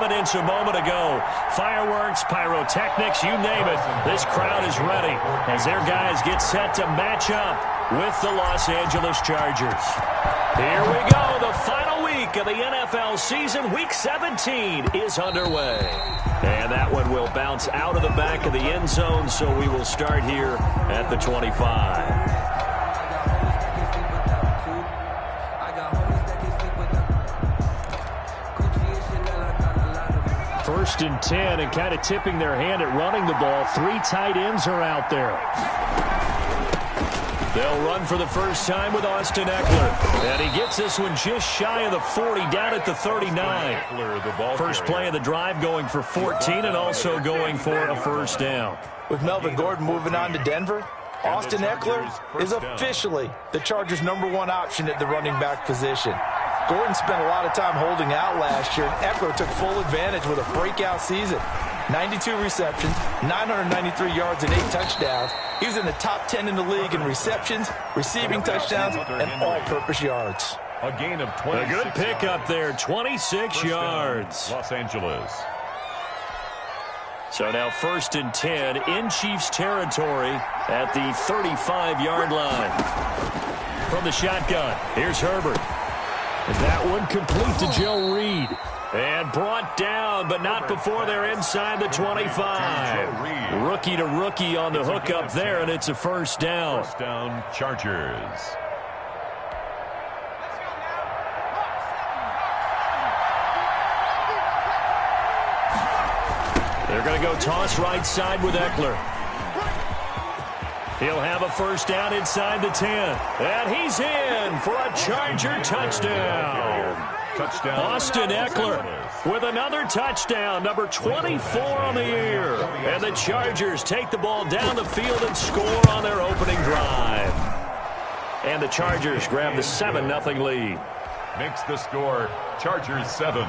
evidence a moment ago. Fireworks, pyrotechnics, you name it. This crowd is ready as their guys get set to match up with the Los Angeles Chargers. Here we go. The final week of the NFL season. Week 17 is underway. And that one will bounce out of the back of the end zone, so we will start here at the 25. First and 10, and kind of tipping their hand at running the ball. 3 tight ends are out there. They'll run for the first time with Austin Eckler. And he gets this one just shy of the 40, down at the 39. First play of the drive going for 14 and also going for a first down. With Melvin Gordon moving on to Denver, Austin Eckler is officially the Chargers' #1 option at the running back position. Gordon spent a lot of time holding out last year, and Eckler took full advantage with a breakout season. 92 receptions, 993 yards, and 8 touchdowns. He was in the top 10 in the league in receptions, receiving touchdowns, and all-purpose yards. A gain of 26. A good pickup there, 26 yards. Los Angeles. So now first and 10 in Chiefs territory at the 35-yard line. From the shotgun, here's Herbert. And that one complete to Joe Reed. And brought down, but not before they're inside the 25. Rookie to rookie on the hook up there, and it's a first down. First down, Chargers. They're going to go toss right side with Eckler. He'll have a first down inside the 10. And he's in for a Charger touchdown. Austin Eckler with another touchdown, number 24 on the year. And the Chargers take the ball down the field and score on their opening drive. And the Chargers grab the 7-0 lead. Makes the score Chargers 7,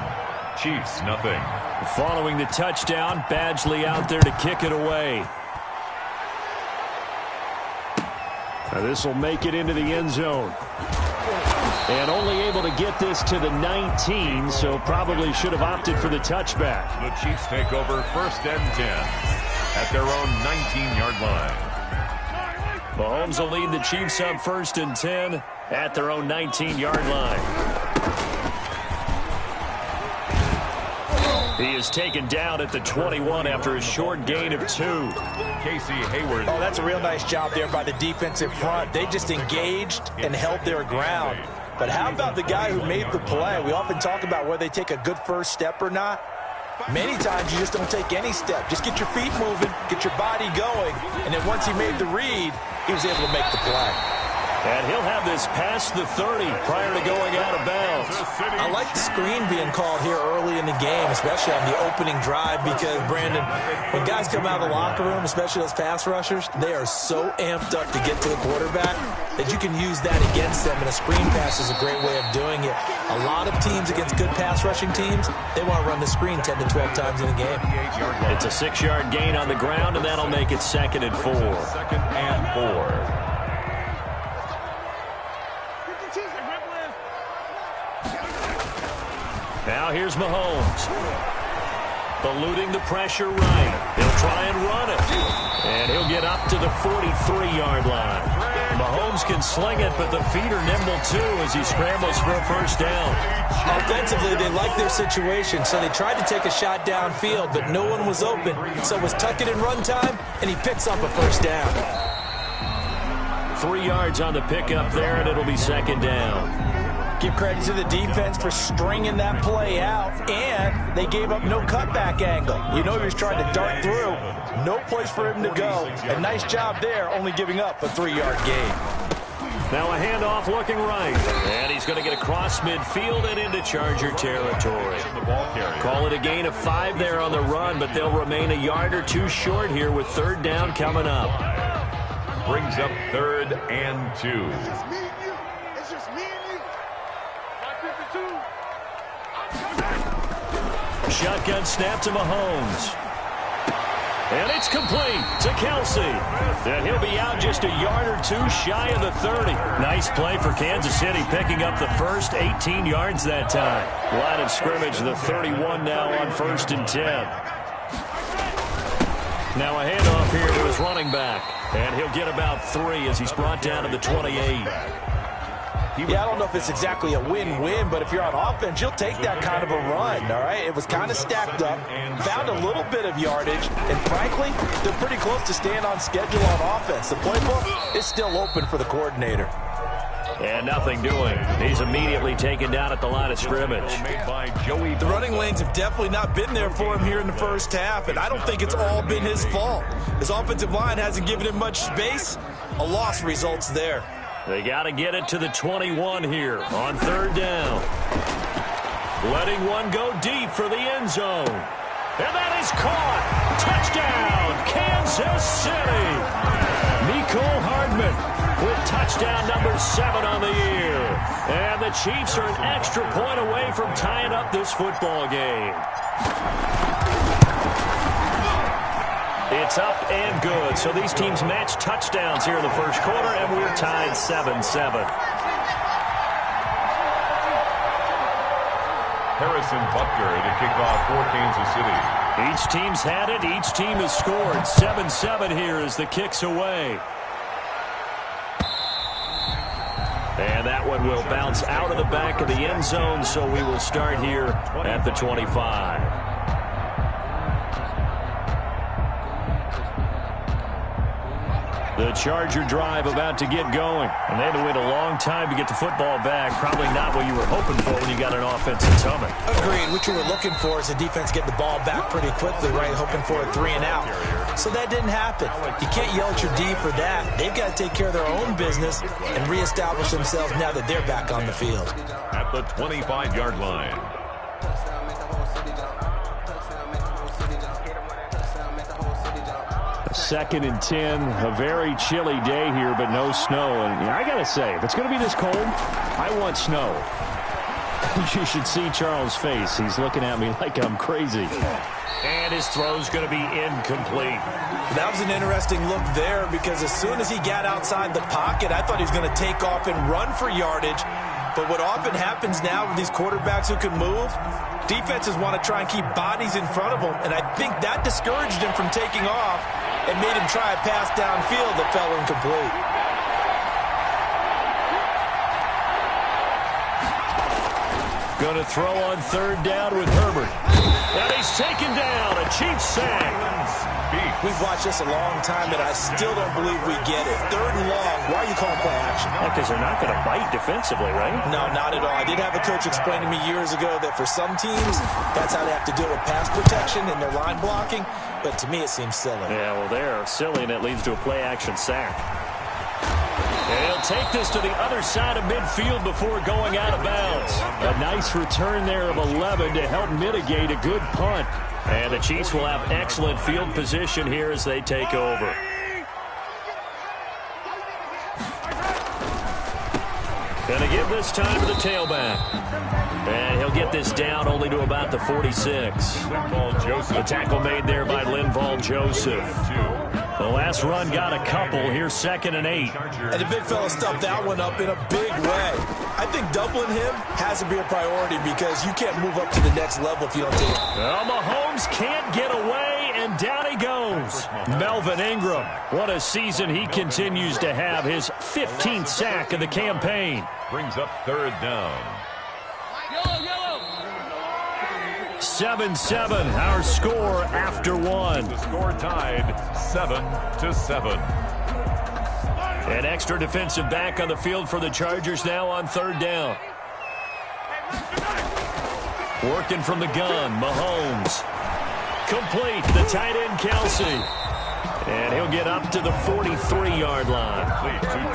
Chiefs nothing. Following the touchdown, Badgley out there to kick it away. Now this will make it into the end zone. And only able to get this to the 19, so probably should have opted for the touchback. The Chiefs take over first and 10 at their own 19-yard line. Mahomes will lead the Chiefs up first and 10 at their own 19-yard line. He is taken down at the 21 after a short gain of 2. Casey Hayward. Oh, that's a real nice job there by the defensive front. They just engaged and held their ground. But how about the guy who made the play? We often talk about whether they take a good first step or not. Many times you just don't take any step. Just get your feet moving, get your body going, and then once he made the read, he was able to make the play. And he'll have this past the 30 prior to going out of bounds. I like the screen being called here early in the game, especially on the opening drive, because, Brandon, when guys come out of the locker room, especially those pass rushers, they are so amped up to get to the quarterback that you can use that against them, and a screen pass is a great way of doing it. A lot of teams against good pass rushing teams, they want to run the screen 10 to 12 times in a game. It's a 6-yard gain on the ground, and that'll make it 2nd and 4. 2nd and 4. Now here's Mahomes. Eluding the pressure right. He'll try and run it. And he'll get up to the 43-yard line. Mahomes can sling it, but the feet are nimble too as he scrambles for a first down. Offensively, they like their situation, so they tried to take a shot downfield, but no one was open. So it was tuck it and run time, and he picks up a first down. 3 yards on the pickup there, and it'll be 2nd down. Give credit to the defense for stringing that play out, and they gave up no cutback angle. You know he was trying to dart through. No place for him to go. A nice job there, only giving up a 3-yard gain. Now a handoff looking right. And he's going to get across midfield and into Charger territory. Call it a gain of 5 there on the run, but they'll remain a yard or 2 short here with 3rd down coming up. Brings up 3rd and 2. Shotgun snap to Mahomes. And it's complete to Kelsey. And he'll be out just a yard or two shy of the 30. Nice play for Kansas City, picking up the first 18 yards that time. Line of scrimmage, the 31 now on 1st and 10. Now a handoff here to his running back. And he'll get about 3 as he's brought down to the 28. Yeah, I don't know if it's exactly a win-win, but if you're on offense, you'll take that kind of a run, all right? It was kind of stacked up, found a little bit of yardage, and frankly, they're pretty close to staying on schedule on offense. The playbook is still open for the coordinator. And nothing doing. He's immediately taken down at the line of scrimmage. The running lanes have definitely not been there for him here in the first half, and I don't think it's all been his fault. His offensive line hasn't given him much space. A loss results there. They got to get it to the 21 here on 3rd down. Letting one go deep for the end zone. And that is caught. Touchdown, Kansas City. Mecole Hardman with touchdown number 7 on the year. And the Chiefs are an extra point away from tying up this football game. It's up and good. So these teams match touchdowns here in the first quarter, and we're tied 7-7. Harrison Butker to kick off for Kansas City. Each team's had it. Each team has scored. 7-7 here as the kick's away. And that one will bounce out of the back of the end zone, so we will start here at the 25. The Charger drive about to get going. And they had to wait a long time to get the football back. Probably not what you were hoping for when you got an offense that's humming. Agreed. What you were looking for is the defense get the ball back pretty quickly, right? Hoping for a 3-and-out. So that didn't happen. You can't yell at your D for that. They've got to take care of their own business and reestablish themselves now that they're back on the field. At the 25-yard line. 2nd and 10, a very chilly day here, but no snow. And I got to say, if it's going to be this cold, I want snow. You should see Charles' face. He's looking at me like I'm crazy. And his throw's going to be incomplete. That was an interesting look there because as soon as he got outside the pocket, I thought he was going to take off and run for yardage. But what often happens now with these quarterbacks who can move, defenses want to try and keep bodies in front of them, and I think that discouraged him from taking off and made him try a pass downfield that fell incomplete. Going to throw on 3rd down with Herbert. And he's taken down. A Chiefs sack. We've watched this a long time, and I still don't believe we get it. 3rd and long. Why are you calling play action? Because they're not going to bite defensively, right? No, not at all. I did have a coach explain to me years ago that for some teams, that's how they have to deal with pass protection and their line blocking. But to me, it seems silly. Yeah, well, they're silly, and it leads to a play-action sack. And he'll take this to the other side of midfield before going out of bounds. A nice return there of 11 to help mitigate a good punt. And the Chiefs will have excellent field position here as they take over. Going to give this time to the tailback. And he'll get this down only to about the 46. The tackle made there by Linval Joseph. The last run got a couple. Here's 2nd and 8. And the big fella stuffed that one up in a big way. I think doubling him has to be a priority because you can't move up to the next level if you don't take it. Well, Mahomes can't get away, and down he goes. Melvin Ingram, what a season he continues to have. His 15th sack of the campaign. Brings up 3rd down. 7-7, our score after one. The score tied 7-7. An extra defensive back on the field for the Chargers now on 3rd down. Working from the gun, Mahomes. Complete, the tight end, Kelsey. And he'll get up to the 43-yard line.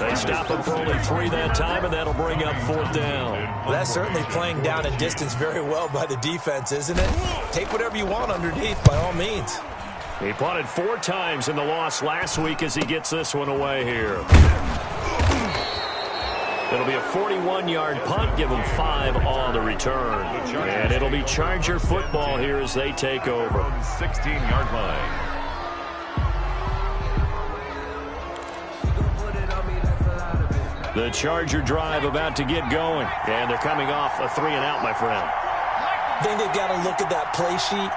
They stop him for only 3 that time, and that'll bring up 4th down. Well, that's certainly playing down in distance very well by the defense, isn't it? Take whatever you want underneath, by all means. He punted 4 times in the loss last week as he gets this one away here. It'll be a 41-yard punt, give them 5 on the return. And it'll be Charger football here as they take over. 16-yard line. The Charger drive about to get going. And they're coming off a 3-and-out, my friend. I think they've got to look at that play sheet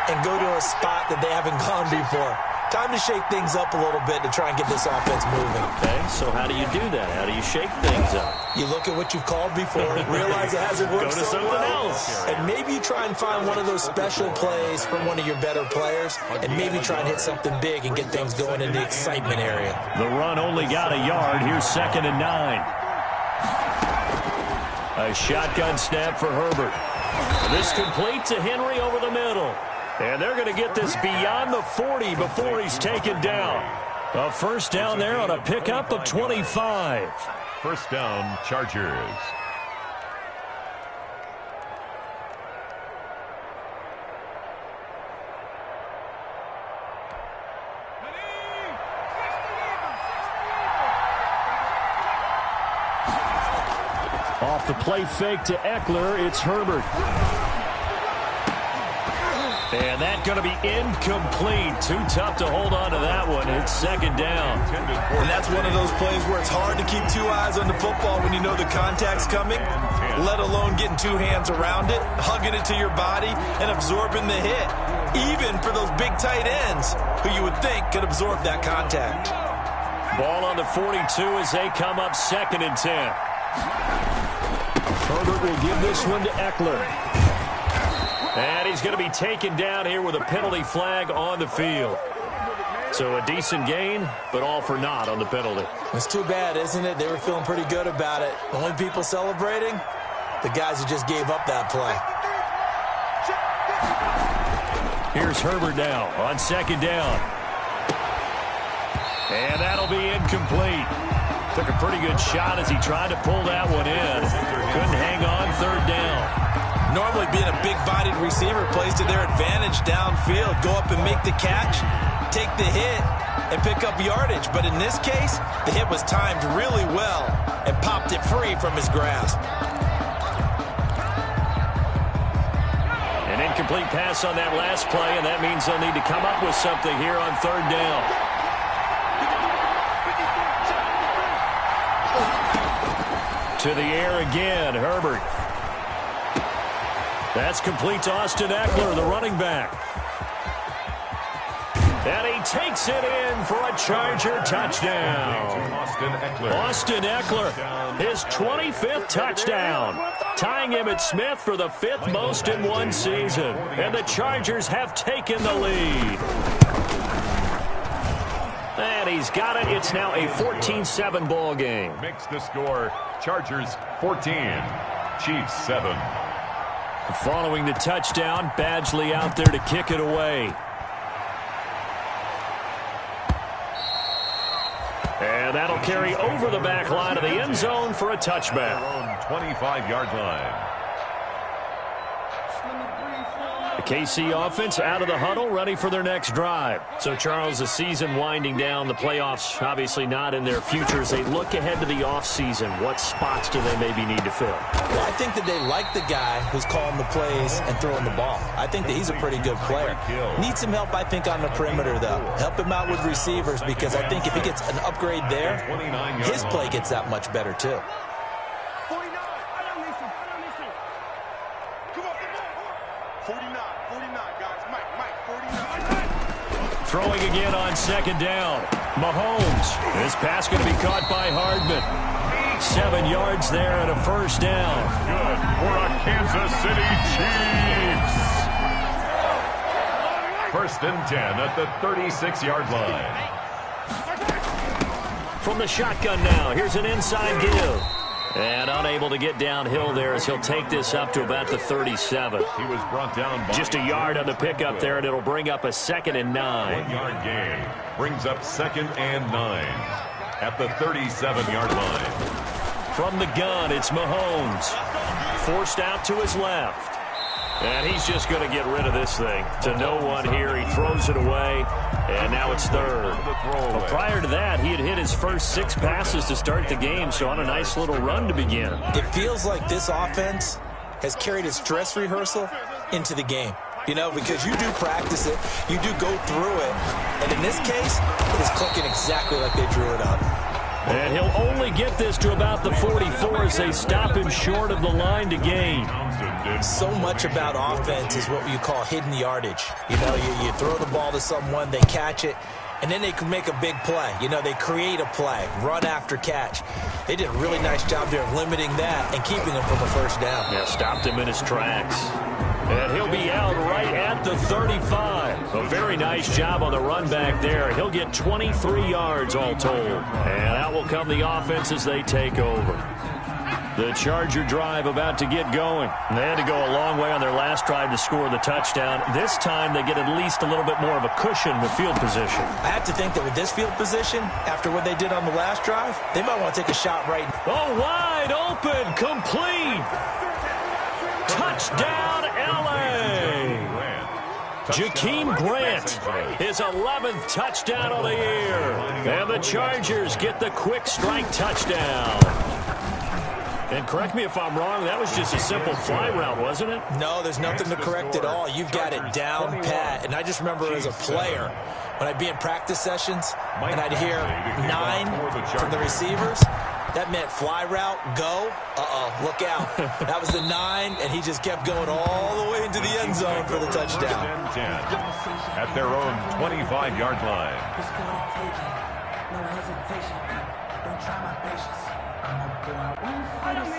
and go to a spot that they haven't gone before. Time to shake things up a little bit to try and get this offense moving. Okay, so how do you do that? How do you shake things up? You look at what you've called before, realize it hasn't worked Go to so something well, else. and maybe you try and find one of those special plays from one of your better players, and maybe try and hit something big and get things going in the excitement area. The run only got a yard. Here's 2nd and 9. A shotgun snap for Herbert. This complete to Henry over the middle. And they're going to get this beyond the 40 before he's taken down. A first down there on a pickup of 25. First down, Chargers. Off the play fake to Eckler, it's Herbert. And that's going to be incomplete. Too tough to hold on to that one. It's 2nd down. And that's one of those plays where it's hard to keep two eyes on the football when you know the contact's coming, let alone getting two hands around it, hugging it to your body, and absorbing the hit, even for those big tight ends who you would think could absorb that contact. Ball on the 42 as they come up 2nd and 10. Herbert will give this one to Eckler. And he's going to be taken down here with a penalty flag on the field. So a decent gain, but all for naught on the penalty. It's too bad, isn't it? They were feeling pretty good about it. The only people celebrating, the guys who just gave up that play. Here's Herbert now on 2nd down. And that'll be incomplete. Took a pretty good shot as he tried to pull that one in. Couldn't hang on 3rd down. Normally being a big-bodied receiver plays to their advantage downfield. Go up and make the catch, take the hit, and pick up yardage. But in this case, the hit was timed really well and popped it free from his grasp. An incomplete pass on that last play, and that means they'll need to come up with something here on 3rd down. To the air again, Herbert. That's complete to Austin Eckler, the running back. And he takes it in for a Charger touchdown. Austin Eckler, his 25th touchdown, tying Emmitt Smith for the 5th most in one season. And the Chargers have taken the lead. And he's got it. It's now a 14-7 ball game. Makes the score Chargers 14, Chiefs 7. Following the touchdown, Badgley out there to kick it away. And that'll carry over the back line of the end zone for a touchback. 25-yard line. The KC offense out of the huddle, ready for their next drive. So, Charles, the season winding down, the playoffs obviously not in their futures. They look ahead to the offseason. What spots do they maybe need to fill? Well, I think that they like the guy who's calling the plays and throwing the ball. I think that he's a pretty good player. Needs some help, I think, on the perimeter, though. Help him out with receivers, because I think if he gets an upgrade there, his play gets that much better, too. Throwing again on 2nd down. Mahomes. This pass going to be caught by Hardman. 7 yards there and a first down. Good for a Kansas City Chiefs. 1st and 10 at the 36-yard line. From the shotgun now, here's an inside give. And unable to get downhill there as he'll take this up to about the 37. He was brought down by just a yard on the pickup there, and it'll bring up a 2nd and 9. 1-yard gain brings up 2nd and 9 at the 37-yard line. From the gun, it's Mahomes. Forced out to his left. And he's just going to get rid of this thing to no one here. He throws it away, and now it's 3rd. But prior to that, he had hit his first 6 passes to start the game, so on a nice little run to begin. It feels like this offense has carried its dress rehearsal into the game. You know, because you do practice it, you do go through it, and in this case, it is clicking exactly like they drew it up. And he'll only get this to about the 44 as they stop him short of the line to gain. So much about offense is what you call hidden yardage. You know, you throw the ball to someone, they catch it, and then they can make a big play. You know, they create a play, run after catch. They did a really nice job there of limiting that and keeping him from a first down. Yeah, stopped him in his tracks. And he'll be out right at the 35. A very nice job on the run back there. He'll get 23 yards all told. And out will come the offense as they take over. The Charger drive about to get going. And they had to go a long way on their last drive to score the touchdown. This time they get at least a little bit more of a cushion with field position. I have to think that with this field position, after what they did on the last drive, they might want to take a shot right now. Oh, wide open, complete. Touchdown, L.A. Jakeem Grant, his 11th touchdown of the year. And the Chargers get the quick strike touchdown. And correct me if I'm wrong, that was just a simple fly route, wasn't it? No, there's nothing to correct at all. You've got it down pat. And I just remember as a player, when I'd be in practice sessions and I'd hear 9 from the receivers, that meant fly route, go, look out. That was the 9, and he just kept going all the way into the end zone for the touchdown. At their own 25-yard line.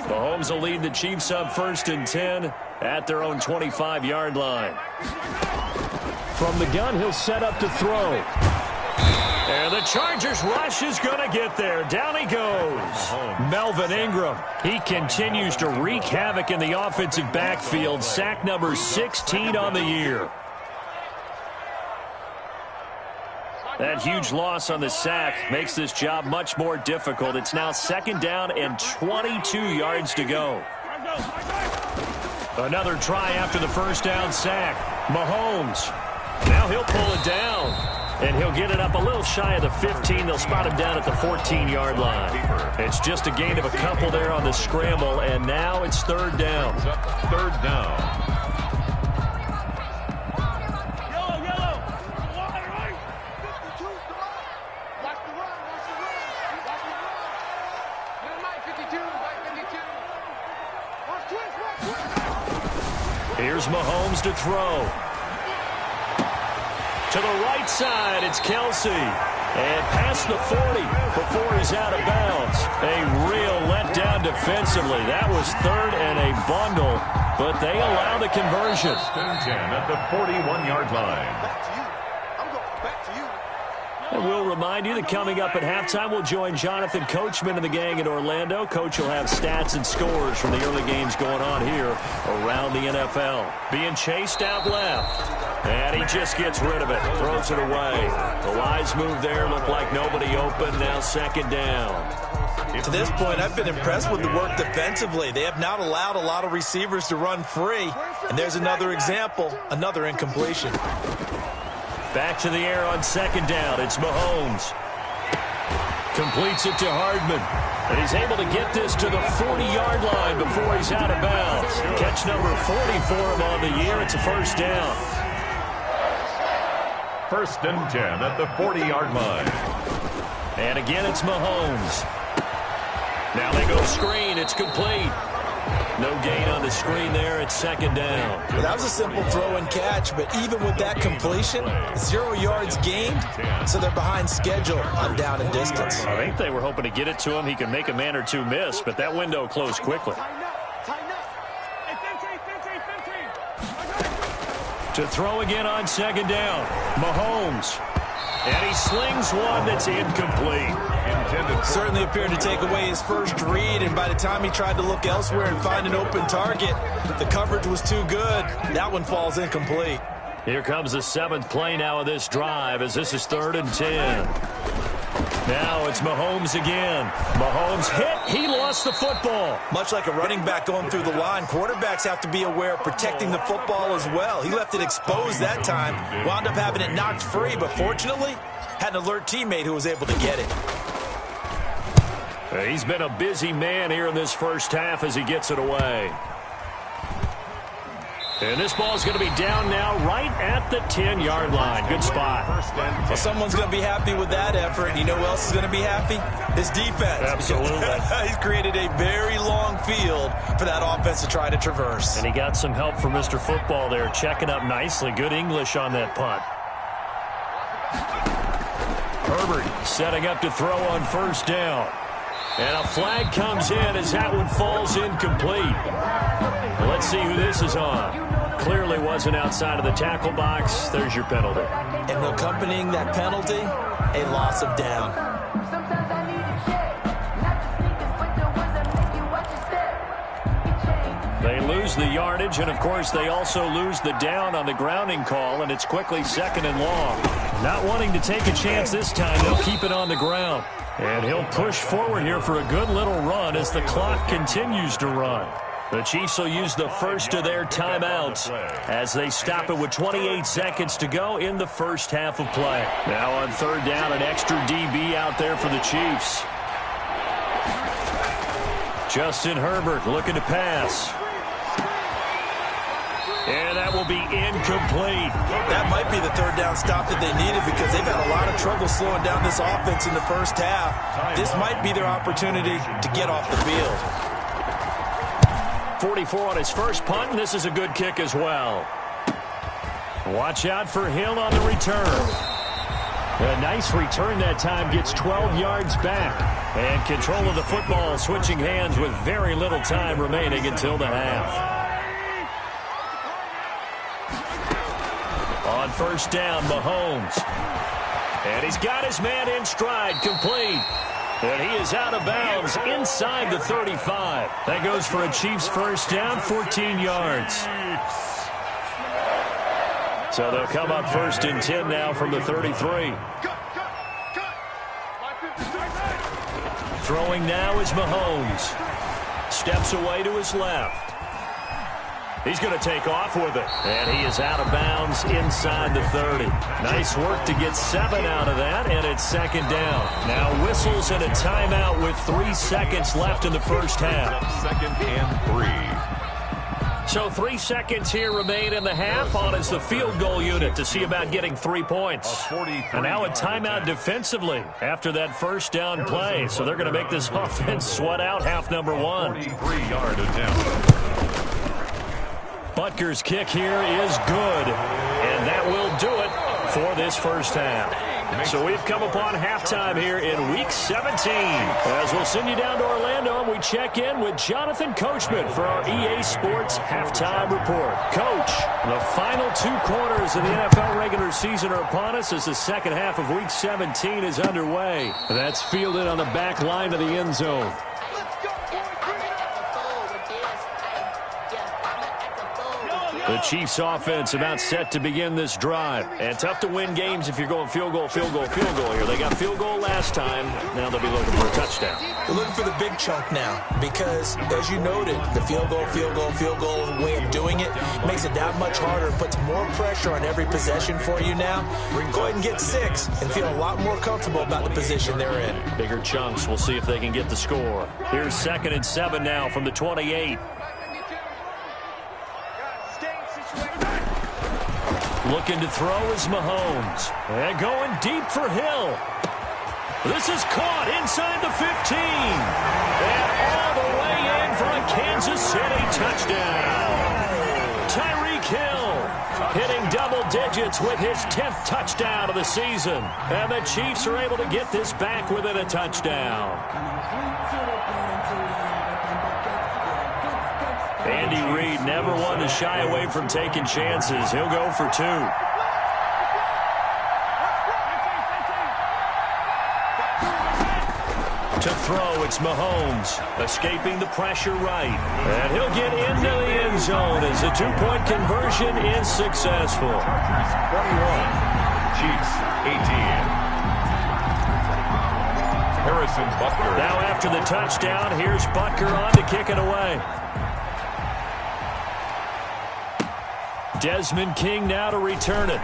Mahomes will lead the Chiefs up 1st and 10 at their own 25-yard line. From the gun, he'll set up to throw. And the Chargers rush is going to get there. Down he goes. Melvin Ingram. He continues to wreak havoc in the offensive backfield. Sack number 16 on the year. That huge loss on the sack makes this job much more difficult. It's now 2nd down and 22 yards to go. Another try after the first down sack. Mahomes. Now he'll pull it down. And he'll get it up a little shy of the 15. They'll spot him down at the 14-yard line. It's just a gain of a couple there on the scramble, and now it's 3rd down. 3rd down. Here's Mahomes to throw. To the right side, it's Kelsey. And past the 40 before he's out of bounds. A real letdown defensively. That was 3rd and a bundle, but they allow the conversion. 10 at the 41-yard line. And we'll remind you that coming up at halftime, we'll join Jonathan Coachman and the gang in Orlando. Coach will have stats and scores from the early games going on here around the NFL. Being chased out left. And he just gets rid of it. Throws it away. The wise move there. Looked like nobody open. Now 2nd down. To this point, I've been impressed with the work defensively. They have not allowed a lot of receivers to run free. And there's another example, another incompletion. Back to the air on 2nd down. It's Mahomes. Completes it to Hardman. And he's able to get this to the 40-yard line before he's out of bounds. Catch number 40 for him on the year. It's a 1st down. 1st and 10 at the 40-yard line. And again, it's Mahomes. Now they go screen. It's complete. No gain on the screen there. It's 2nd down. Well, that was a simple throw and catch, but even with that completion, 0 yards gained, so they're behind schedule on down and distance. I think they were hoping to get it to him. He can make a man or two miss, but that window closed quickly. To throw again on 2nd down. Mahomes. And he slings one that's incomplete. Certainly appeared to take away his first read, and by the time he tried to look elsewhere and find an open target, the coverage was too good. That one falls incomplete. Here comes the 7th play now of this drive as this is 3rd and 10. Now it's Mahomes again. Mahomes hit. He lost the football. Much like a running back going through the line, quarterbacks have to be aware of protecting the football as well. He left it exposed that time, wound up having it knocked free, but fortunately had an alert teammate who was able to get it. He's been a busy man here in this first half as he gets it away. And this ball's going to be down now right at the 10-yard line. Good spot. Well, someone's going to be happy with that effort. You know who else is going to be happy? His defense. Absolutely. He's created a very long field for that offense to try to traverse. And he got some help from Mr. Football there, checking up nicely. Good English on that punt. Herbert setting up to throw on first down. And a flag comes in as that one falls incomplete. Let's see who this is on. Clearly wasn't outside of the tackle box. There's your penalty. And accompanying that penalty, a loss of down. They lose the yardage, and, of course, they also lose the down on the grounding call, and it's quickly 2nd and long. Not wanting to take a chance this time, they'll keep it on the ground. And he'll push forward here for a good little run as the clock continues to run. The Chiefs will use the first of their timeouts as they stop it with 28 seconds to go in the first half of play. Now on 3rd down, an extra DB out there for the Chiefs. Justin Herbert looking to pass. And that will be incomplete. That might be the 3rd down stop that they needed because they've had a lot of trouble slowing down this offense in the first half. This might be their opportunity to get off the field. 44 on his first punt, and this is a good kick as well. Watch out for Hill on the return. A nice return that time, gets 12 yards back. And control of the football, switching hands with very little time remaining until the half. On first down, Mahomes. And he's got his man in stride, complete. And he is out of bounds inside the 35. That goes for a Chiefs first down, 14 yards. So they'll come up 1st and 10 now from the 33. Throwing now is Mahomes. Steps away to his left. He's going to take off with it. And he is out of bounds inside the 30. Nice work to get 7 out of that, and it's 2nd down. Now whistles and a timeout with 3 seconds left in the first half. 2nd and 3. So 3 seconds here remain in the half. On is the field goal unit to see about getting 3 points. And now a timeout defensively after that first down play. So they're going to make this offense sweat out half number 1. 43-yard attempt. Butker's kick here is good, and that will do it for this first half. So we've come upon halftime here in Week 17. As we'll send you down to Orlando, and we check in with Jonathan Coachman for our EA Sports Halftime Report. Coach, the final 2 quarters of the NFL regular season are upon us as the second half of Week 17 is underway. That's fielded on the back line of the end zone. The Chiefs offense about set to begin this drive. And tough to win games if you're going field goal, field goal, field goal here. They got field goal last time. Now they'll be looking for a touchdown. They're looking for the big chunk now because, as you noted, the field goal way of doing it makes it that much harder, puts more pressure on every possession for you now. Go ahead and get 6 and feel a lot more comfortable about the position they're in. Bigger chunks. We'll see if they can get the score. Here's 2nd and 7 now from the 28. Looking to throw is Mahomes. And going deep for Hill. This is caught inside the 15. And all the way in for a Kansas City touchdown. Tyreek Hill hitting double digits with his 10th touchdown of the season. And the Chiefs are able to get this back within a touchdown. Andy Reid never one to shy away from taking chances. He'll go for 2. To throw, it's Mahomes, escaping the pressure right. And he'll get into the end zone as the 2-point conversion is successful. 21, Chiefs 18. Harrison Butker. Now after the touchdown, here's Butker on to kick it away. Desmond King now to return it.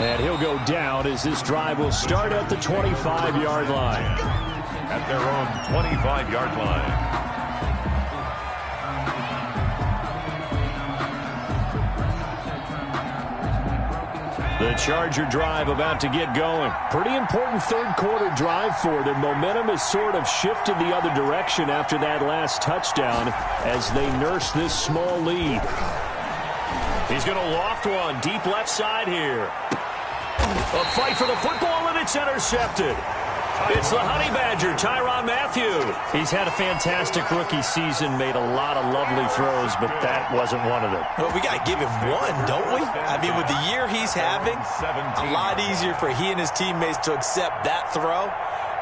And he'll go down as this drive will start at the 25-yard line. At their own 25-yard line. The Charger drive about to get going. Pretty important third-quarter drive for them. Momentum has sort of shifted the other direction after that last touchdown as they nurse this small lead. He's going to loft one deep left side here. A fight for the football, and it's intercepted. It's the Honey Badger, Tyrann Mathieu. He's had a fantastic rookie season, made a lot of lovely throws, but that wasn't one of them. Well, we got to give him one, don't we? I mean, with the year he's having, a lot easier for he and his teammates to accept that throw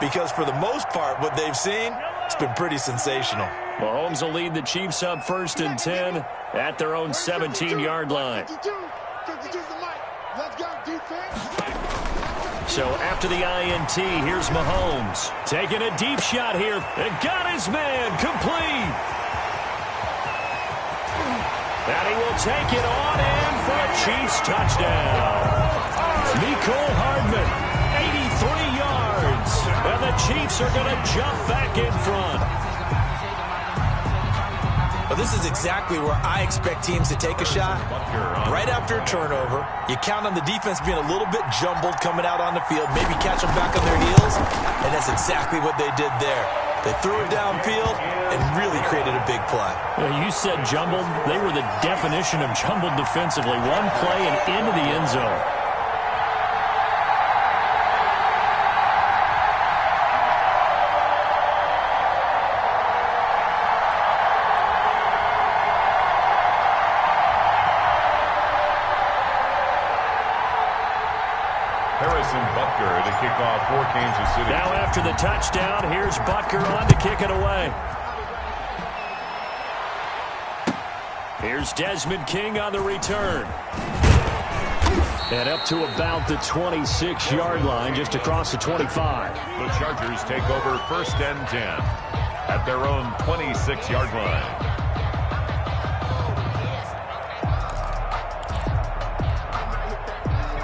because for the most part, what they've seen, it's been pretty sensational. Mahomes will lead the Chiefs up 1st and 10 at their own 17-yard line. So after the INT, here's Mahomes. Taking a deep shot here. And got his man complete. And he will take it on in for a Chiefs touchdown. Mecole Hardman, 83 yards. And the Chiefs are going to jump back in front. Well, this is exactly where I expect teams to take a shot. Right after a turnover, you count on the defense being a little bit jumbled coming out on the field, maybe catch them back on their heels, and that's exactly what they did there. They threw it downfield and really created a big play. You said jumbled. They were the definition of jumbled defensively. One play and into the end zone. To kick off for Kansas City. Now after the touchdown, here's Butker on to kick it away. Here's Desmond King on the return. And up to about the 26-yard line, just across the 25. The Chargers take over 1st and 10 at their own 26-yard line.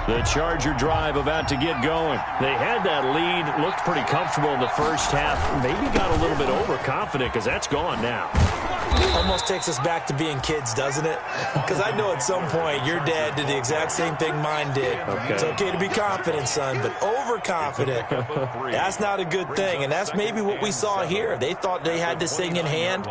The Charger drive about to get going. They had that lead, looked pretty comfortable in the first half. Maybe got a little bit overconfident because that's gone now. Almost takes us back to being kids, doesn't it? Because I know at some point your dad did the exact same thing mine did. Okay. It's okay to be confident, son, but overconfident, that's not a good thing. And that's maybe what we saw here. They thought they had this thing in hand,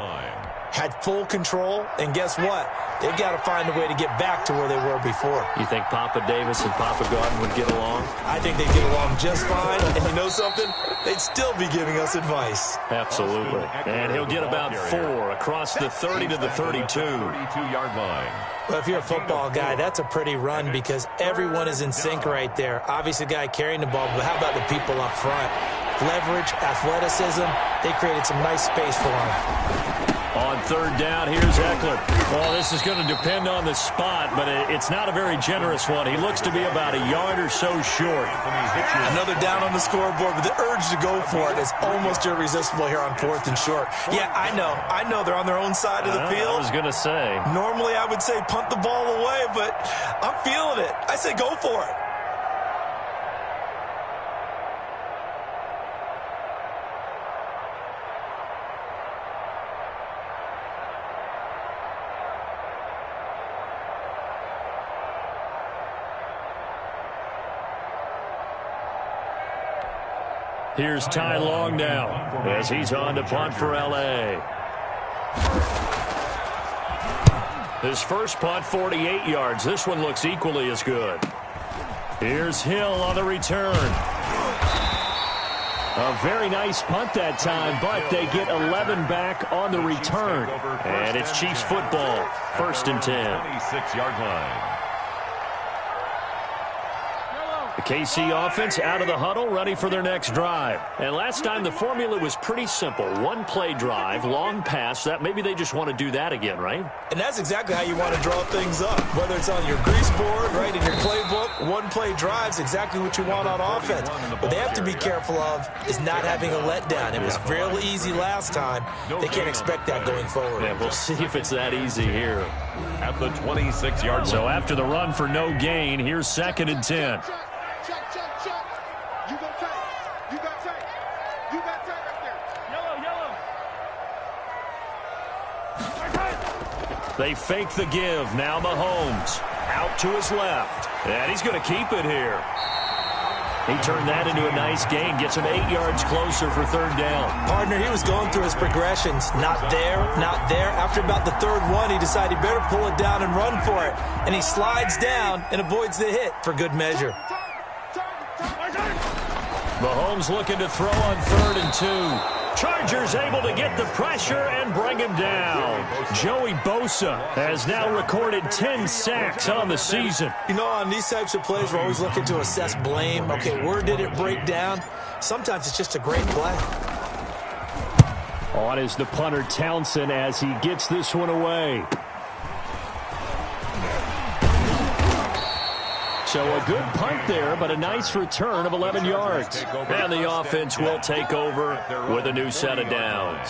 had full control, and guess what? They've got to find a way to get back to where they were before. You think Papa Davis and Papa Gordon would get along? I think they'd get along just fine. And you know something? They'd still be giving us advice. Absolutely. And he'll get about 4 across the 30 to the 32. 32-yard line. Well, if you're a football guy, that's a pretty run because everyone is in sync right there. Obviously, the guy carrying the ball, but how about the people up front? Leverage, athleticism, they created some nice space for him. On 3rd down, here's Eckler. Well, this is going to depend on the spot, but it's not a very generous one. He looks to be about a yard or so short. Another down on the scoreboard, but the urge to go for it is almost irresistible here on 4th and short. Yeah, I know they're on their own side of the field. I was going to say. Normally, I would say punt the ball away, but I'm feeling it. I say go for it. Here's Ty Long now as he's on to punt for L.A. His first punt, 48 yards. This one looks equally as good. Here's Hill on the return. A very nice punt that time, but they get 11 back on the return. And it's Chiefs football, 1st and 10. 26-yard line. The KC offense out of the huddle, ready for their next drive. And last time the formula was pretty simple. One play drive, long pass. That maybe they just want to do that again, right? And that's exactly how you want to draw things up. Whether it's on your grease board, right, in your playbook, one play drive's exactly what you want on offense. What they have to be careful of is not having a letdown. It was real easy last time. They can't expect that going forward. Yeah, we'll see if it's that easy here. At the 26-yard line. So after the run for no gain, here's 2nd and 10. They fake the give. Now Mahomes. Out Off to his left. And he's going to keep it here. He turned that into a nice gain. Gets him 8 yards closer for third down. Partner, he was going through his progressions. Not there, not there. After about the third one, he decided he better pull it down and run for it. And he slides down and avoids the hit for good measure. Mahomes looking to throw on 3rd and 2. Chargers able to get the pressure and bring him down. Joey Bosa has now recorded 10 sacks on the season. You know, on these types of plays, we're always looking to assess blame. Okay, where did it break down? Sometimes it's just a great play. On is the punter Townsend as he gets this one away. So a good punt there, but a nice return of 11 yards. And the offense will take over with a new set of downs.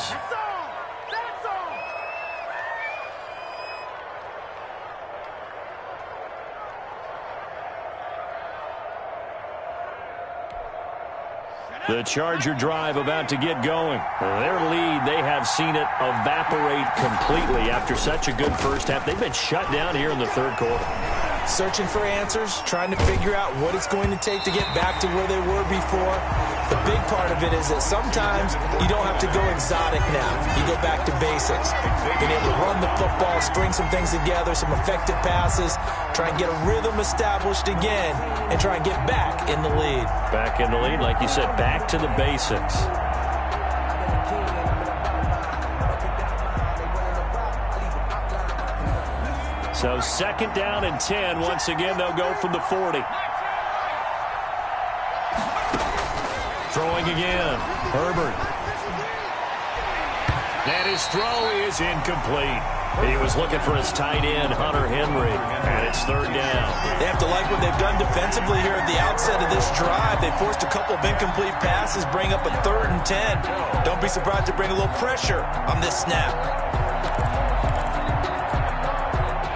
The Charger drive about to get going. Their lead, they have seen it evaporate completely after such a good first half. They've been shut down here in the third quarter. Searching for answers, trying to figure out what it's going to take to get back to where they were before. The big part of it is that sometimes you don't have to go exotic now. You go back to basics. Being able to run the football, string some things together, some effective passes, try and get a rhythm established again, and try and get back in the lead. Back in the lead, like you said, back to the basics. So 2nd down and 10. Once again, they'll go from the 40. Throwing again. Herbert. And his throw is incomplete. He was looking for his tight end, Hunter Henry, and it's 3rd down. They have to like what they've done defensively here at the outset of this drive. They forced a couple of incomplete passes, bring up a 3rd and 10. Don't be surprised to bring a little pressure on this snap.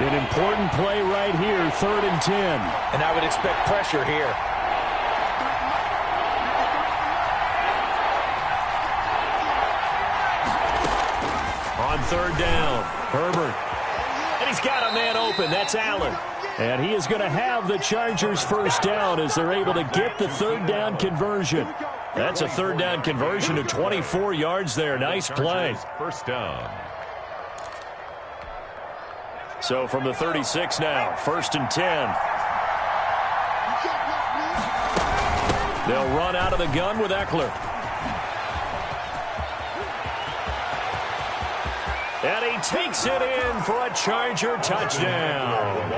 An important play right here, 3rd and 10. And I would expect pressure here. On 3rd down, Herbert. And he's got a man open. That's Allen. And he is going to have the Chargers first down as they're able to get the 3rd down conversion. That's a 3rd down conversion to 24 yards there. Nice play. First down. So from the 36 now, 1st and 10. They'll run out of the gun with Eckler. And he takes it in for a Charger touchdown.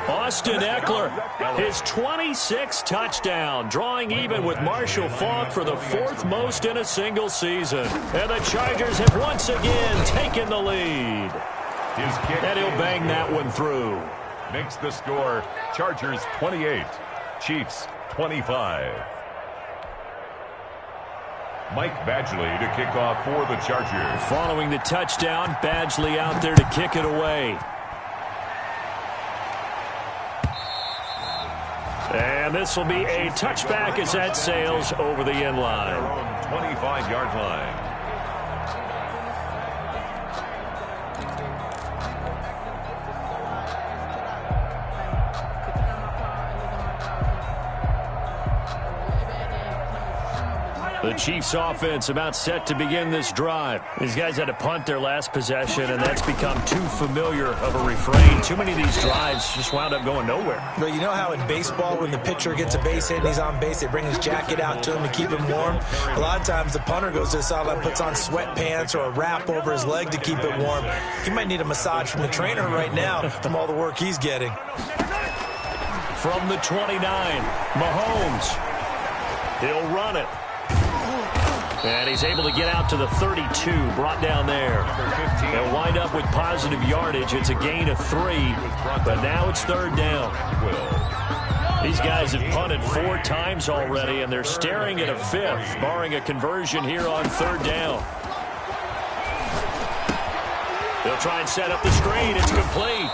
Austin Eckler, his 26th touchdown, drawing even with Marshall Faulk for the 4th most in a single season. And the Chargers have once again taken the lead. And he'll bang that one through. Makes the score Chargers 28, Chiefs 25. Mike Badgley to kick off for the Chargers. Following the touchdown, Badgley out there to kick it away. And this will be a touchback as that sails over the end line. 25-yard line. The Chiefs offense about set to begin this drive. These guys had to punt their last possession, and that's become too familiar of a refrain. Too many of these drives just wound up going nowhere. But you know how in baseball, when the pitcher gets a base hit and he's on base, they bring his jacket out to him to keep him warm? A lot of times the punter goes to the sideline, puts on sweatpants or a wrap over his leg to keep it warm. He might need a massage from the trainer right now from all the work he's getting. From the 29, Mahomes. He'll run it. And he's able to get out to the 32, brought down there. They'll wind up with positive yardage. It's a gain of 3, but now it's 3rd down. These guys have punted 4 times already, and they're staring at a 5th, barring a conversion here on 3rd down. They'll try and set up the screen. It's complete.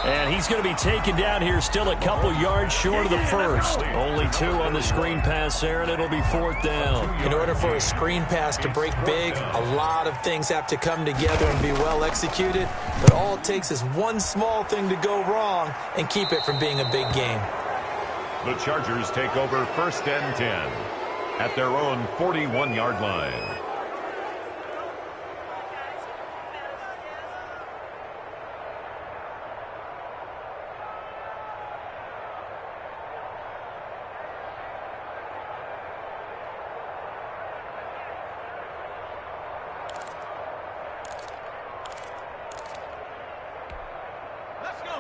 And he's going to be taken down here, still a couple yards short of the first. Only 2 on the screen pass there, and it'll be 4th down. In order for a screen pass to break big, a lot of things have to come together and be well executed. But all it takes is one small thing to go wrong and keep it from being a big game. The Chargers take over 1st and 10 at their own 41-yard line.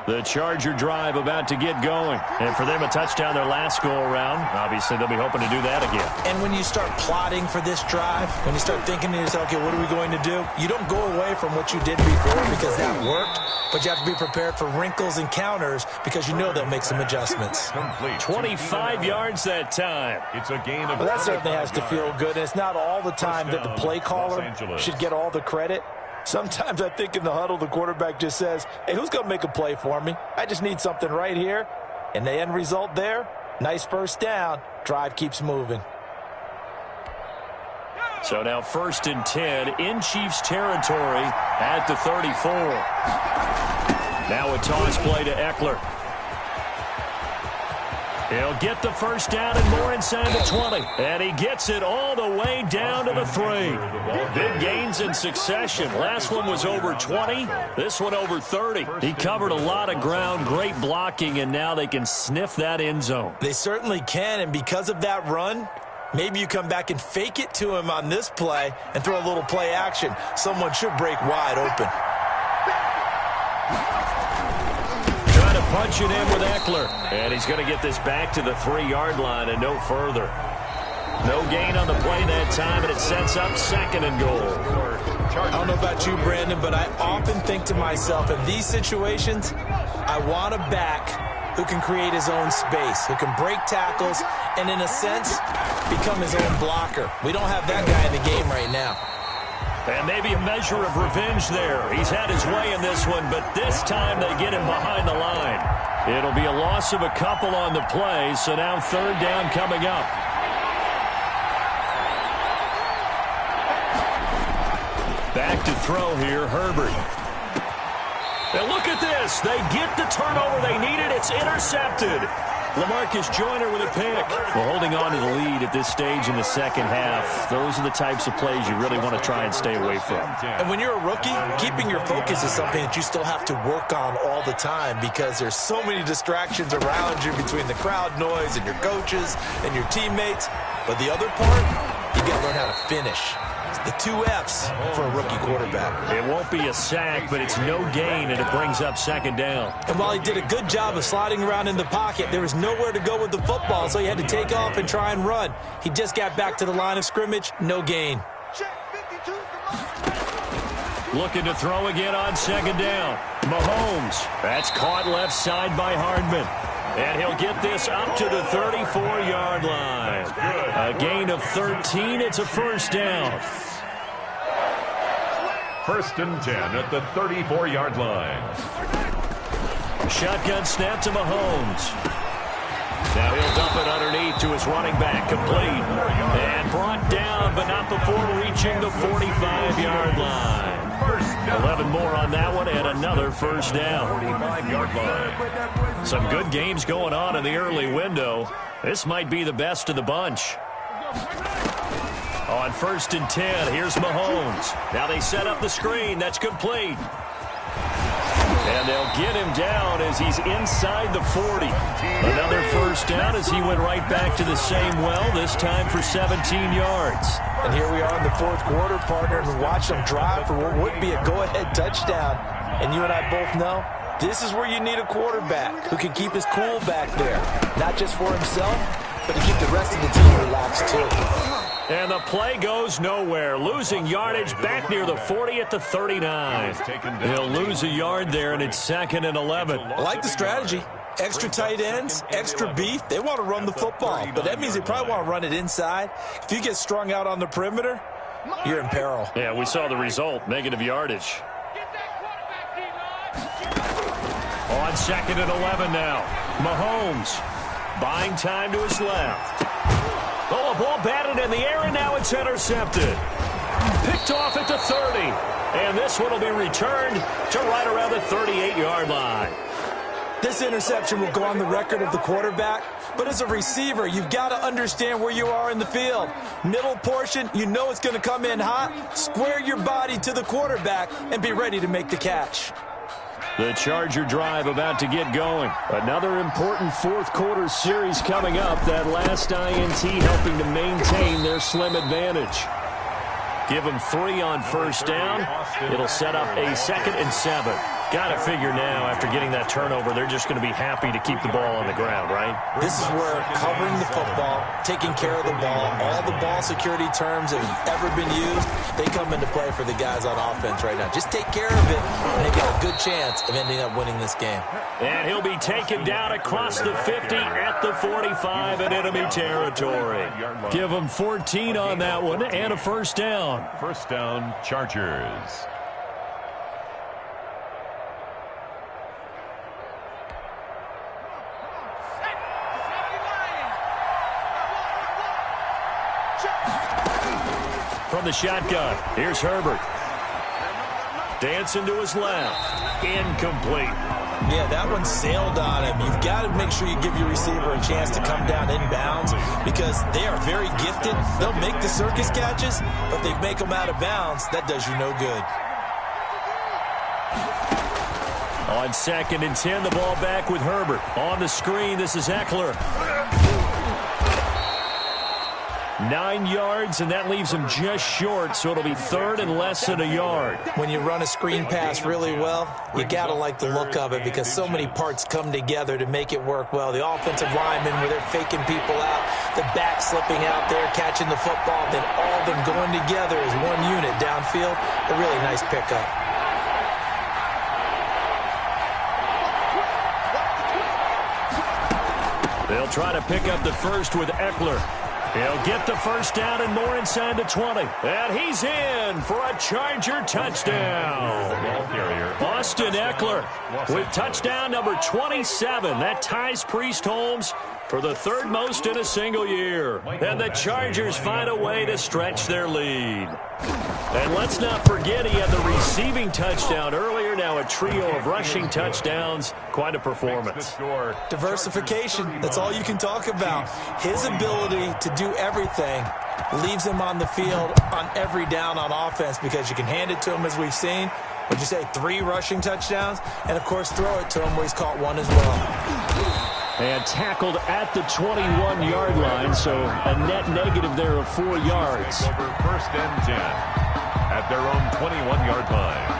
The Charger drive about to get going. And for them, a touchdown their last go-around. Obviously, they'll be hoping to do that again. And when you start plotting for this drive, when you start thinking to yourself, okay, what are we going to do? You don't go away from what you did before because that worked, but you have to be prepared for wrinkles and counters because you know they'll make some adjustments. Complete. 25 yards that time. It's a gain of... Well, that certainly has to feel good. And it's not all the time that the play caller should get all the credit. Sometimes I think in the huddle, the quarterback just says, hey, who's going to make a play for me? I just need something right here. And the end result there, nice first down. Drive keeps moving. So now 1st and 10 in Chiefs territory at the 34. Now a toss play to Eckler. He'll get the first down and more inside the 20. And he gets it all the way down to the 3. Big gains in succession. Last one was over 20. This one over 30. He covered a lot of ground, great blocking, and now they can sniff that end zone. They certainly can, and because of that run, maybe you come back and fake it to him on this play and throw a little play action. Someone should break wide open. Punch it in with Eckler. And he's going to get this back to the 3-yard line and no further. No gain on the play that time, and it sets up 2nd and goal. I don't know about you, Brandon, but I often think to myself, in these situations, I want a back who can create his own space, who can break tackles, and in a sense, become his own blocker. We don't have that guy in the game right now. And maybe a measure of revenge there. He's had his way in this one, but this time they get him behind the line. It'll be a loss of a couple on the play, so now 3rd down coming up. Back to throw here, Herbert. And look at this. They get the turnover they needed. It's intercepted. LaMarcus Joyner with a pick. Well, holding on to the lead at this stage in the second half, those are the types of plays you really want to try and stay away from. And when you're a rookie, keeping your focus is something that you still have to work on all the time because there's so many distractions around you between the crowd noise and your coaches and your teammates. But the other part, you got to learn how to finish. The 2 F's for a rookie quarterback. It won't be a sack, but it's no gain, and it brings up 2nd down. And while he did a good job of sliding around in the pocket, there was nowhere to go with the football, so he had to take off and try and run. He just got back to the line of scrimmage, no gain. Looking to throw again on 2nd down. Mahomes. That's caught left side by Hardman. And he'll get this up to the 34-yard line. A gain of 13. It's a 1st down. 1st and 10 at the 34-yard line. Shotgun snap to Mahomes. Now he'll dump it underneath to his running back. Complete. And brought down, but not before reaching the 45-yard line. 11 more on that one, and another 1st down. 45-yard line. Some good games going on in the early window. This might be the best of the bunch. On 1st and 10, here's Mahomes. Now they set up the screen. That's complete. And they'll get him down as he's inside the 40. Another 1st down as he went right back to the same well, this time for 17 yards. And here we are in the 4th quarter, partner, and watch them drive for what would be a go-ahead touchdown. And you and I both know this is where you need a quarterback who can keep his cool back there. Not just for himself, but to keep the rest of the team relaxed too. And the play goes nowhere. Losing yardage back near the 40 at the 39. He'll lose a yard there, and it's 2nd and 11. I like the strategy. Extra tight ends, extra beef. They want to run the football, but that means they probably want to run it inside. If you get strung out on the perimeter, you're in peril. Yeah, we saw the result, negative yardage. On 2nd and 11 now. Mahomes buying time to his left. Oh, a ball batted in the air, and now it's intercepted. Picked off at the 30. And this one will be returned to right around the 38-yard line. This interception will go on the record of the quarterback, but as a receiver, you've got to understand where you are in the field. Middle portion, you know it's going to come in hot. Square your body to the quarterback and be ready to make the catch. The Charger drive about to get going. Another important fourth-quarter series coming up. That last INT helping to maintain their slim advantage. Give them 3 on first down. It'll set up a 2nd and 7. Got to figure now, after getting that turnover, they're just going to be happy to keep the ball on the ground, right? This is where covering the football, taking care of the ball, all the ball security terms that have ever been used, they come into play for the guys on offense right now. Just take care of it, and they got a good chance of ending up winning this game. And he'll be taken down across the 50 at the 45 in enemy territory. Give them 14 on that one and a first down. First down, Chargers. From the shotgun, here's Herbert. Dancing to his left. Incomplete. Yeah, that one sailed on him. You've got to make sure you give your receiver a chance to come down inbounds because they are very gifted. They'll make the circus catches, but they make them out of bounds. That does you no good. On 2nd and 10, the ball back with Herbert. On the screen, this is Eckler. 9 yards, and that leaves him just short, so it'll be 3rd and less than a yard. When you run a screen pass really well, you got to like the look of it because so many parts come together to make it work well. The offensive linemen, where they're faking people out, the back slipping out there, catching the football, then all of them going together as one unit downfield. A really nice pickup. They'll try to pick up the first with Eckler. He'll get the first down and more inside the 20. And he's in for a Charger touchdown. Austin Eckler with touchdown number 27. That ties Priest Holmes for the 3rd most in a single year. And the Chargers find a way to stretch their lead. And let's not forget he had the receiving touchdown earlier. Now a trio of rushing touchdowns. Quite a performance. Diversification, that's all you can talk about. His ability to do everything leaves him on the field on every down on offense because you can hand it to him as we've seen. Would you say 3 rushing touchdowns? And, of course, throw it to him where he's caught 1 as well. And tackled at the 21-yard line, so a net negative there of 4 yards. Over 1st and 10 at their own 21-yard line.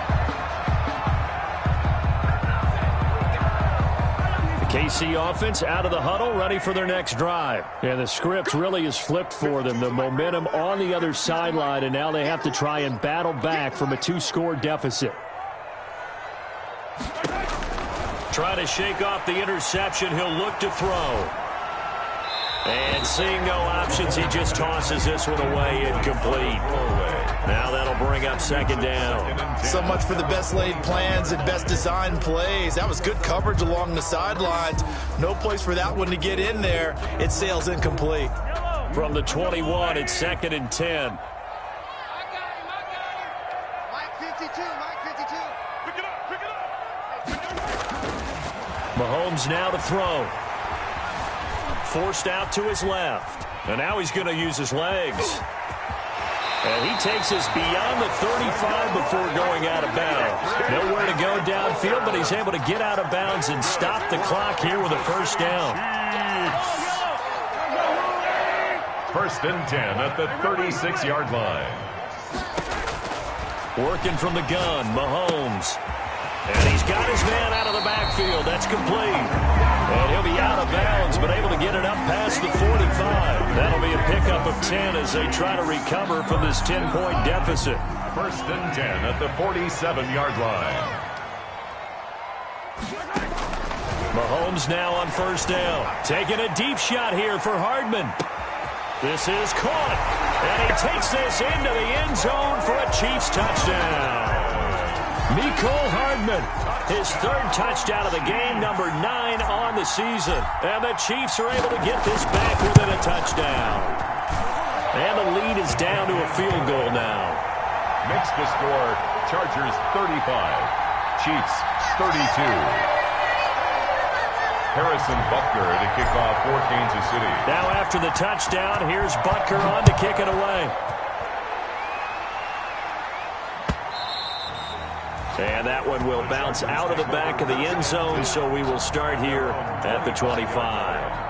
The KC offense out of the huddle, ready for their next drive. And the script really is flipped for them. The momentum on the other sideline, and now they have to try and battle back from a 2-score deficit. Try to shake off the interception. He'll look to throw. And seeing no options, he just tosses this one away, incomplete. Now that'll bring up 2nd down. So much for the best laid plans and best designed plays. That was good coverage along the sidelines. No place for that one to get in there. It sails incomplete. From the 21, it's 2nd and 10. Mahomes now to throw. Forced out to his left. And now he's going to use his legs. And he takes us beyond the 35 before going out of bounds. Nowhere to go downfield, but he's able to get out of bounds and stop the clock here with a first down. 1st and 10 at the 36-yard line. Working from the gun, Mahomes. And he's got his man out of the backfield. That's complete. And he'll be out of bounds, but able to get it up past the 45. That'll be a pickup of 10 as they try to recover from this 10-point deficit. 1st and 10 at the 47-yard line. Mahomes now on first down. Taking a deep shot here for Hardman. This is caught. And he takes this into the end zone for a Chiefs touchdown. Mecole Hardman His third touchdown of the game, number 9 on the season. And the Chiefs are able to get this back within a touchdown. And the lead is down to a field goal now. Makes the score Chargers 35, Chiefs 32. Harrison Butker to kick off for Kansas City. Now after the touchdown, here's Butker on to kick it away. And that one will bounce out of the back of the end zone, so we will start here at the 25.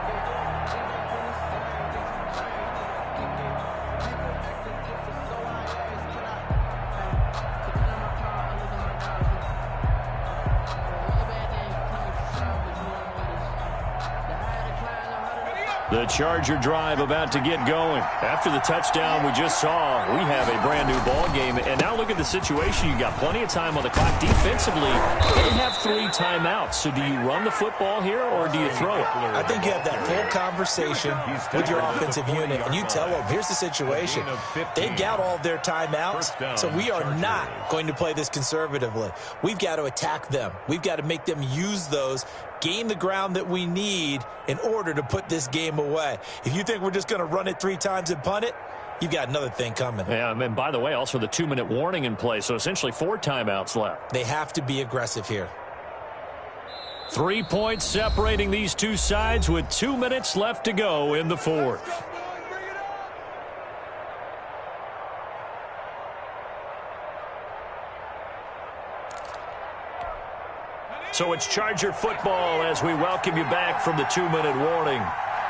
The Charger drive about to get going. After the touchdown we just saw, we have a brand new ball game. And now look at the situation. You got plenty of time on the clock. Defensively, they have 3 timeouts. So do you run the football here or do you throw it? I think you have that full conversation with your offensive unit, and you tell them, here's the situation. They got all of their timeouts, so we are not going to play this conservatively. We've got to attack them. We've got to make them use those, gain the ground that we need in order to put this game away. If you think we're just going to run it 3 times and punt it, you've got another thing coming. Yeah, and by the way, also the 2-minute warning in play, so essentially 4 timeouts left. They have to be aggressive here. 3 points separating these two sides with 2 minutes left to go in the fourth. So it's Charger football as we welcome you back from the 2-minute warning.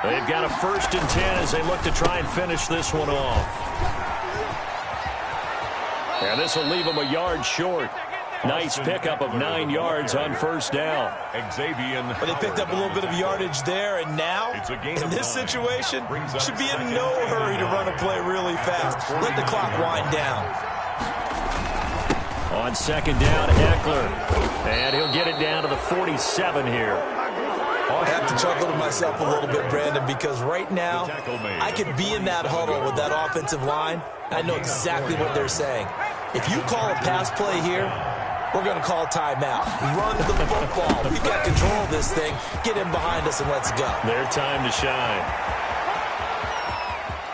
They've got a 1st and 10 as they look to try and finish this one off. And this will leave them a yard short. Nice pickup of 9 yards on 1st down. Xavier. But they picked up a little bit of yardage there, and now, in this situation, should be in no hurry to run a play really fast. Let the clock wind down. On 2nd down, Eckler. And he'll get it down to the 47 here. I have to chuckle to myself a little bit, Brandon, because right now I could be in that huddle with that offensive line. I know exactly what they're saying. If you call a pass play here, we're going to call a timeout. Run the football. We've got control of this thing. Get in behind us and let's go. Their time to shine.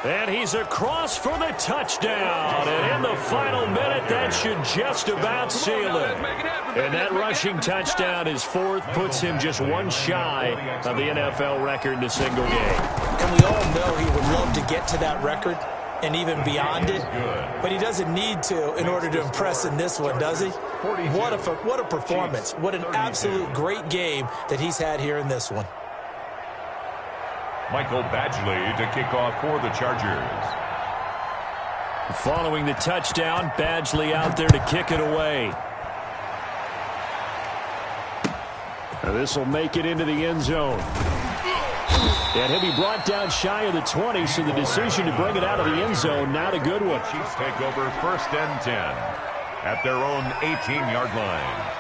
And he's across for the touchdown. And in the final minute, that should just about seal it. And that rushing touchdown, his 4th, puts him just 1 shy of the NFL record in a single game. And we all know he would love to get to that record and even beyond it. But he doesn't need to in order to impress in this one, does he? What a performance. What an absolute great game that he's had here in this one. Michael Badgley to kick off for the Chargers. Following the touchdown, Badgley out there to kick it away. Now this will make it into the end zone. And he'll be brought down shy of the 20, so the decision to bring it out of the end zone, not a good one. Chiefs take over 1st and 10 at their own 18-yard line.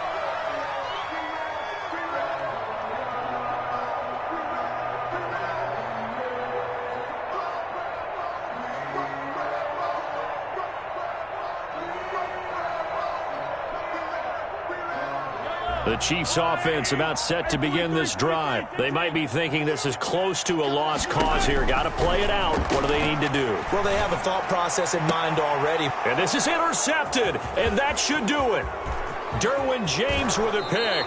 The Chiefs offense about set to begin this drive. They might be thinking this is close to a lost cause here. Got to play it out. What do they need to do? Well, they have a thought process in mind already. And this is intercepted, and that should do it. Derwin James with a pick.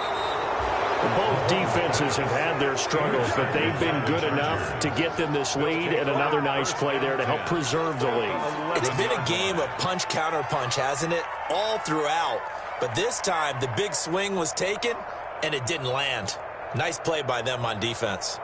Both defenses have had their struggles, but they've been good enough to get them this lead, and another nice play there to help preserve the lead. It's been a game of punch-counter-punch, hasn't it? All throughout. But this time, the big swing was taken, and it didn't land. Nice play by them on defense.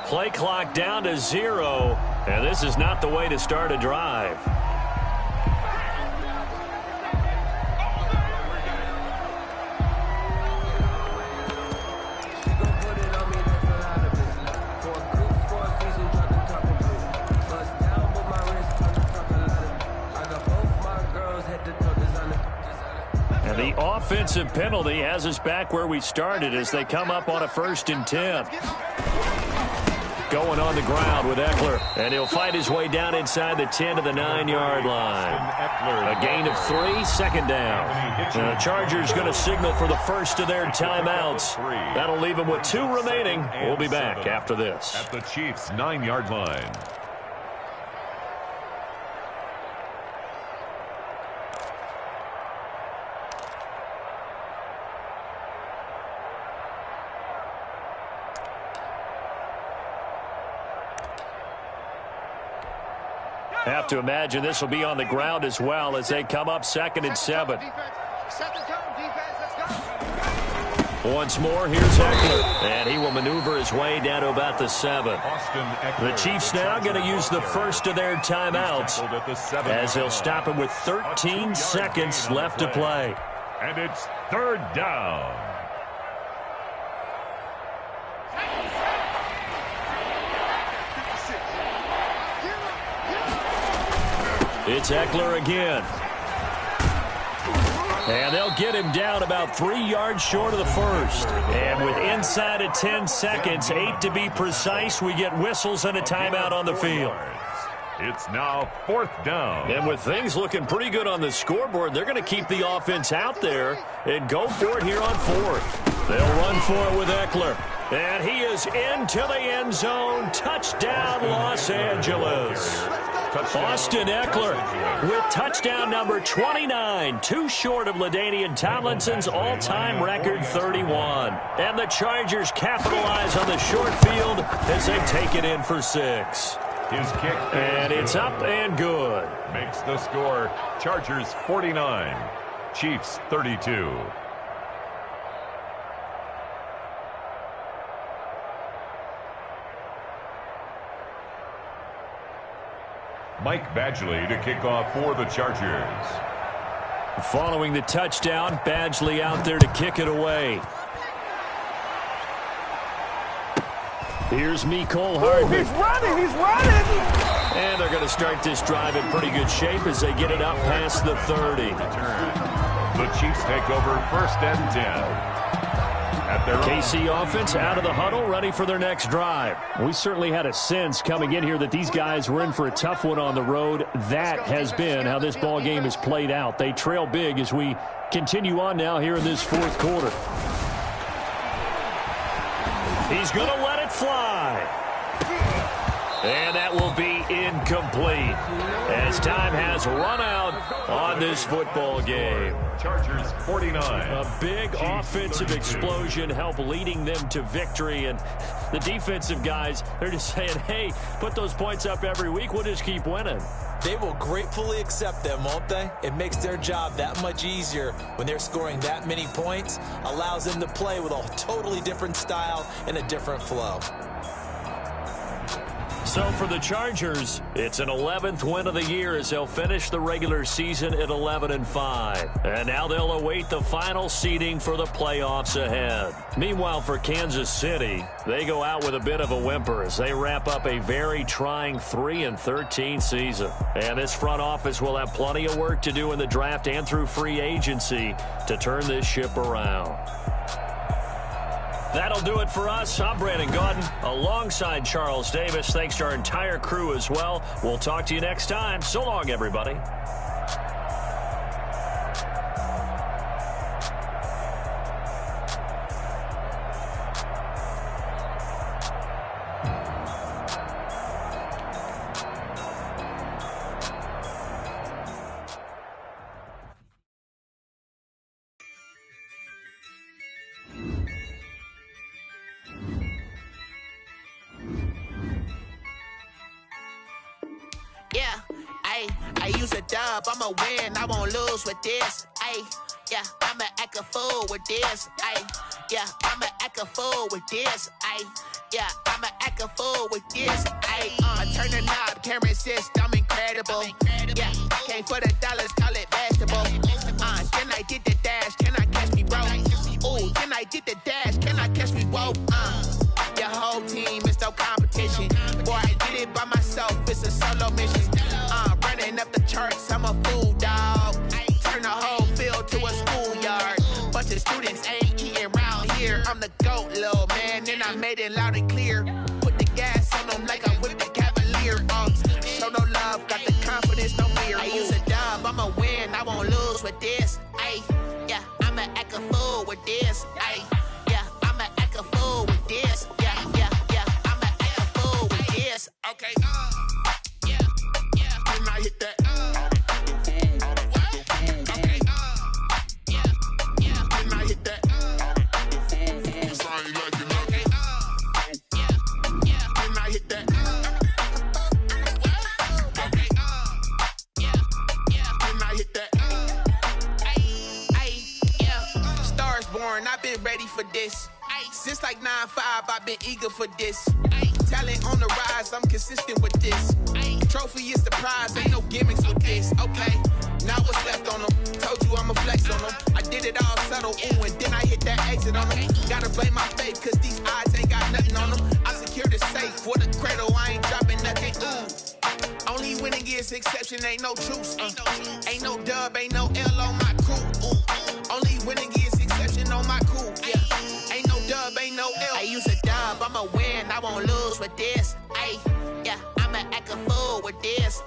Play clock down to 0, and this is not the way to start a drive. offensive penalty has us back where we started as they come up on a 1st and 10. Going on the ground with Eckler, and he'll fight his way down inside the 10 to the 9-yard line. A gain of 3, 2nd down. And the Chargers going to signal for the first of their timeouts. That'll leave them with 2 remaining. We'll be back after this. At the Chiefs' 9-yard line. Have to imagine this will be on the ground as well as they come up 2nd and 7. Once more, here's Eckler, and he will maneuver his way down to about the 7. The Chiefs now going to use the first of their timeouts as they'll stop him with 13 seconds left to play. And it's 3rd down. It's Eckler again. And they'll get him down about 3 yards short of the first. And with inside of 10 seconds, 8 to be precise, we get whistles and a timeout on the field. It's now 4th down. And with things looking pretty good on the scoreboard, they're going to keep the offense out there and go for it here on 4th. They'll run for it with Eckler. And he is into the end zone. Touchdown, Los Angeles. Austin Eckler with touchdown number 29, 2 short of LaDainian Tomlinson's all-time record 31. And the Chargers capitalize on the short field as they take it in for 6. His kick. And it's up and good. Makes the score Chargers 49, Chiefs 32. Mike Badgley to kick off for the Chargers. Following the touchdown, Badgley out there to kick it away. Here's Mecole Hardman. He's running! And they're going to start this drive in pretty good shape as they get it up past the 30. The Chiefs take over 1st and 10. At their KC offense out of the huddle, ready for their next drive. We certainly had a sense coming in here that these guys were in for a tough one on the road. That has been how this ball game has played out. They trail big as we continue on now here in this 4th quarter. He's going to let it fly. And that will be incomplete as time has run out on this football game. Chargers 49. A big offensive explosion helped leading them to victory. And the defensive guys, they're just saying, hey, put those points up every week. We'll just keep winning. They will gratefully accept them, won't they? It makes their job that much easier when they're scoring that many points. Allows them to play with a totally different style and a different flow. So for the Chargers, it's an 11th win of the year as they'll finish the regular season at 11-5. And now they'll await the final seeding for the playoffs ahead. Meanwhile, for Kansas City, they go out with a bit of a whimper as they wrap up a very trying 3-13 season. And this front office will have plenty of work to do in the draft and through free agency to turn this ship around. That'll do it for us. I'm Brandon Gaudin alongside Charles Davis. Thanks to our entire crew as well. We'll talk to you next time. So long, everybody. I'ma win, I won't lose with this. Ay, yeah, I'ma act a fool with this. Ay, yeah, I'ma act a fool with this. Ay, yeah, I'ma act a fool with this. Ay, I turn the knob, camera assist, I'm incredible. Yeah, came for the dollars, call it vegetable. Can I get the dash? Can I catch me, bro? Ooh, can I get the dash? Can I catch me, whoa? Your whole team is no competition. Boy, I did it by myself, it's a solo mission. Running up the charts, I'm a fool, dog. Turn the whole field to a schoolyard. get it loud and clear. Put the gas on them like I'm with the Cavalier. Show no love, got the confidence, no fear. I use a dub, I'ma win, I won't lose with this. Ay, yeah, I'ma act a fool with this. Ay, yeah, I'ma act a fool with this. Yeah, I'ma act a fool with this. Okay, yeah, when I hit that. Okay, yeah, when I hit that. I've been ready for this. Since like 9-5, I've been eager for this. Talent on the rise, I'm consistent with this. Trophy is the prize, ain't no gimmicks with this. Okay, now what's left on them? Told you I'ma flex on them. I did it all subtle, ooh, and then I hit that exit on them. Gotta blame my faith, cause these odds ain't got nothing on them. I secure the safe for the cradle, I ain't dropping nothing, ooh. Only winning is exception, ain't no truce. Ain't no dub, ain't no L on my crew. Only winning is exception on my crew. Yeah, ain't no dub, ain't no L. I use a dub, I'ma win, I won't lose with this. Ay, yeah, I'ma act a fool with this.